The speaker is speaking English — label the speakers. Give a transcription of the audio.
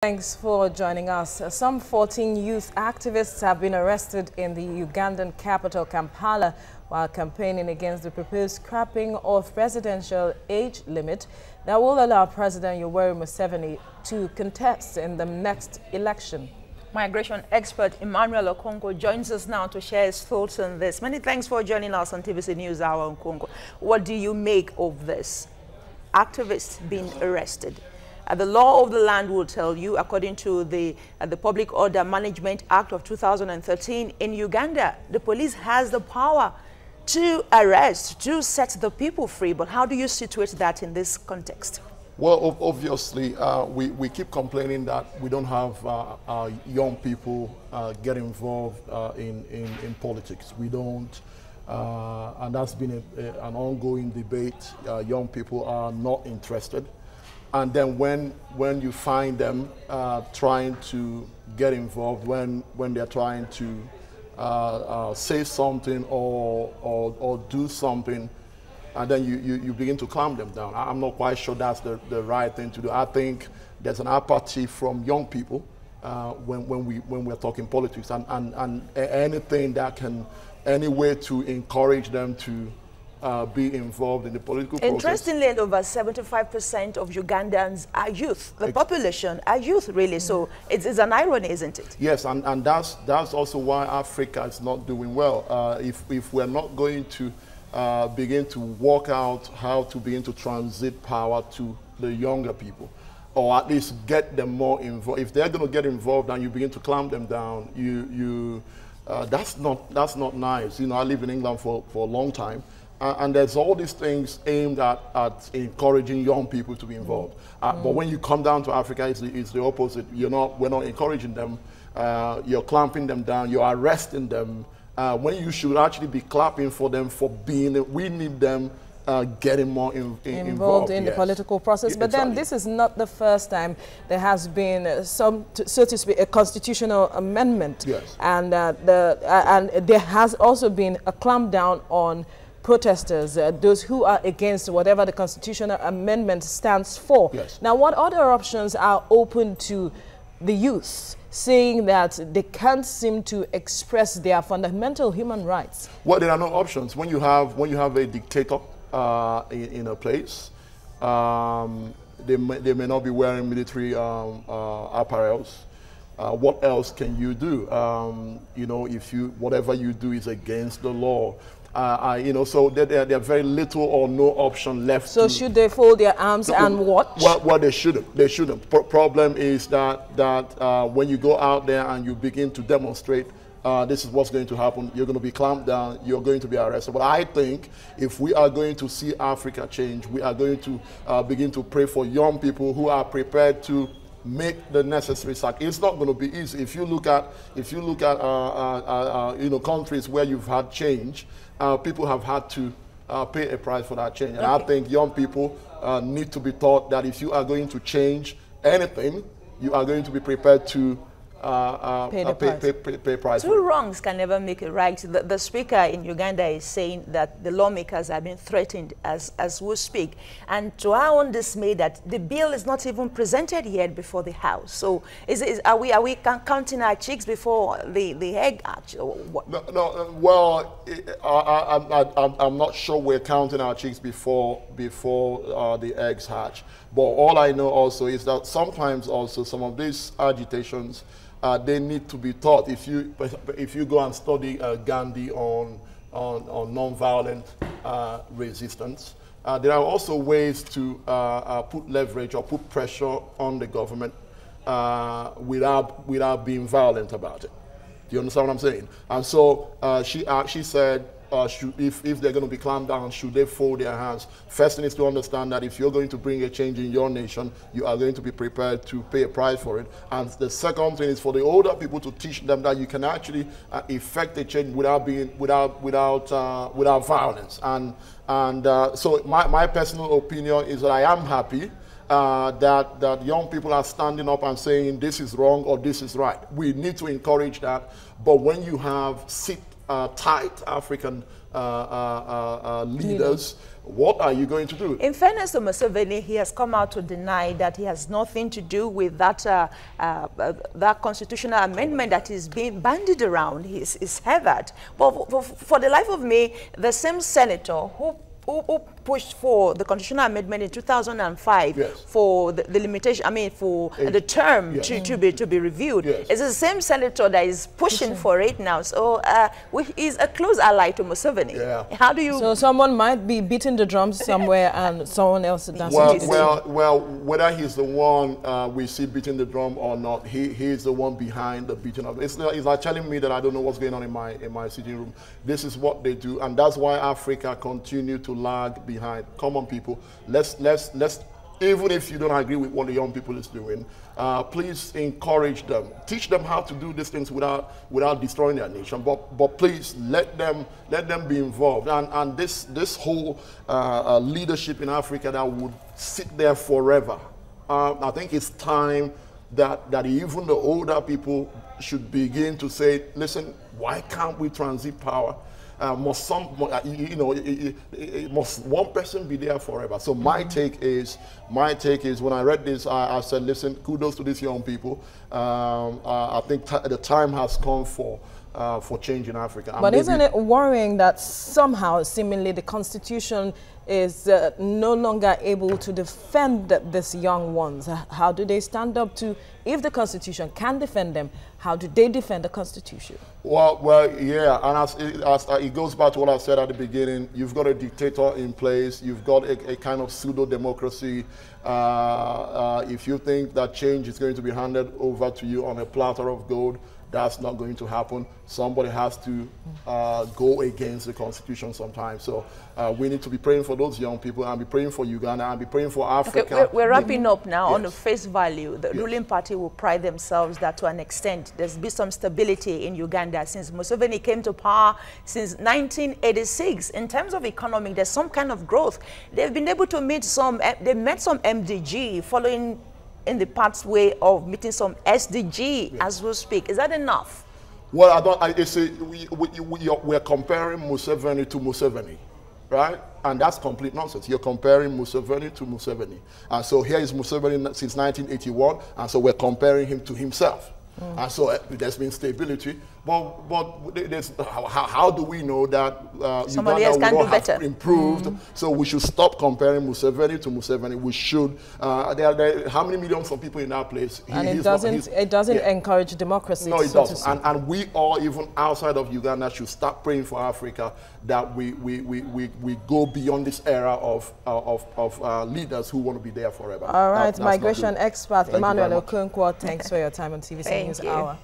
Speaker 1: Thanks for joining us. Some 14 youth activists have been arrested in the Ugandan capital, Kampala, while campaigning against the proposed scrapping of presidential age limit that will allow President Yoweri Museveni to contest in the next election.
Speaker 2: Migration expert Emmanuel Okonkwo joins us now to share his thoughts on this. Many thanks for joining us on TVC News Hour, Okonkwo. What do you make of this? Activists being arrested. The law of the land will tell you, according to the Public Order Management Act of 2013, in Uganda, the police has the power to arrest, to set the people free. But how do you situate that in this context?
Speaker 3: Well, obviously, we keep complaining that we don't have young people get involved in politics. We don't, and that's been an ongoing debate. Young people are not interested. And then when you find them trying to get involved, when they're trying to say something or do something, and then you begin to clamp them down. I'm not quite sure that's the right thing to do. I think there's an apathy from young people when we're talking politics, and anything that can, any way to encourage them to be involved in the political process.
Speaker 2: Interestingly, over 75% of Ugandans are youth. The population are youth, really. So it's an irony, isn't it?
Speaker 3: Yes, and that's also why Africa is not doing well. If we're not going to begin to work out how to begin to transit power to the younger people, or at least get them more involved. If they're going to get involved and you begin to clamp them down, that's not nice. You know, I live in England for a long time. And there's all these things aimed at encouraging young people to be involved. But when you come down to Africa, it's the opposite. We're not encouraging them. You're clamping them down. You're arresting them. When you should actually be clapping for them for being. We need them getting more involved
Speaker 1: in the political process. But then this is not the first time there has been so to speak, a constitutional amendment.
Speaker 3: Yes.
Speaker 1: And there has also been a clampdown on protesters, those who are against whatever the constitutional amendment stands for.
Speaker 3: Yes.
Speaker 1: Now, what other options are open to the youth, saying that they can't seem to express their fundamental human rights?
Speaker 3: Well, there are no options. When you have a dictator in a place, they may not be wearing military apparels. What else can you do? You know, if whatever you do is against the law. You know, so there are very little or no option left.
Speaker 1: So should they fold their arms and watch?
Speaker 3: Well, they shouldn't. They shouldn't. Problem is that when you go out there and you begin to demonstrate, this is what's going to happen. You're going to be clamped down. You're going to be arrested. But I think if we are going to see Africa change, we are going to begin to pray for young people who are prepared to make the necessary sacrifice. It's not going to be easy. If you look at you know, countries where you've had change, people have had to pay a price for that change. And I think young people need to be taught that if you are going to change anything, you are going to be prepared to pay price.
Speaker 2: Two wrongs can never make a right. The speaker in Uganda is saying that the lawmakers have been threatened as we speak. And to our own dismay, that the bill is not even presented yet before the House. So are we counting our chicks before the egg hatch? Or what?
Speaker 3: No, well, I'm not sure we're counting our chicks before the eggs hatch. But all I know also is that sometimes also some of these agitations, they need to be taught. If you go and study Gandhi on nonviolent resistance, there are also ways to put leverage or put pressure on the government without being violent about it. Do you understand what I'm saying? And so she said, if they're going to be clamped down, should they fold their hands? First thing is to understand that if you're going to bring a change in your nation, you are going to be prepared to pay a price for it. And the second thing is for the older people to teach them that you can actually effect a change without violence. And so my personal opinion is that I am happy that young people are standing up and saying this is wrong or this is right. We need to encourage that. But when you have tight African leaders, what are you going to do?
Speaker 2: In fairness to Museveni, he has come out to deny that he has nothing to do with that that constitutional amendment that is being bandied around. He's heard. But for the life of me, the same senator who pushed for the constitutional amendment in 2005
Speaker 3: yes.
Speaker 2: for the limitation, I mean, for the term yes. to be reviewed. Yes. It's the same senator that is pushing for it now. So he's a close ally to Museveni. Yeah. How do you?
Speaker 1: So someone might be beating the drums somewhere and someone else doesn't.
Speaker 3: Well, whether he's the one we see beating the drum or not, he's the one behind the beating of. It's like telling me that I don't know what's going on in my sitting room. This is what they do, and that's why Africa continue to lag behind. Come on, people. Let's even if you don't agree with what the young people is doing, please encourage them, teach them how to do these things without destroying their nation. But please let them be involved. And this whole leadership in Africa that would sit there forever. I think it's time that even the older people should begin to say, listen, why can't we transit power? Must one person be there forever? So my take is when I read this, I said, listen, kudos to these young people. I think the time has come for change in Africa.
Speaker 1: But isn't it worrying that somehow, seemingly, the Constitution is no longer able to defend these young ones? How do they stand up to, if the Constitution can defend them, how do they defend the Constitution?
Speaker 3: Well, yeah, and as it goes back to what I said at the beginning, you've got a dictator in place, you've got a kind of pseudo-democracy. If you think that change is going to be handed over to you on a platter of gold, that's not going to happen. Somebody has to go against the Constitution sometimes. So we need to be praying for those young people, and be praying for Uganda, and be praying for Africa.
Speaker 2: Okay, we're wrapping up now. Yes. On the face value, the ruling party will pride themselves that to an extent there's been some stability in Uganda since Museveni came to power since 1986. In terms of economy, there's some kind of growth. They've been able to meet some, they met some MDG following in the pathway of meeting some SDG as we speak. Is that enough?
Speaker 3: Well, we're comparing Museveni to Museveni, right? And that's complete nonsense. You're comparing Museveni to Museveni. And so here is Museveni since 1981, and so we're comparing him to himself. And so there's been stability, but how do we know that
Speaker 2: somebody else can do better?
Speaker 3: Improved. So we should stop comparing Museveni to Museveni. We should. How many millions of people in that place?
Speaker 1: And it doesn't encourage democracy.
Speaker 3: No, it doesn't. And we all, even outside of Uganda, should start praying for Africa that we go beyond this era of leaders who want to be there forever.
Speaker 1: All right, migration expert Emmanuel Okonkwo, thanks for your time on TVC News Hour.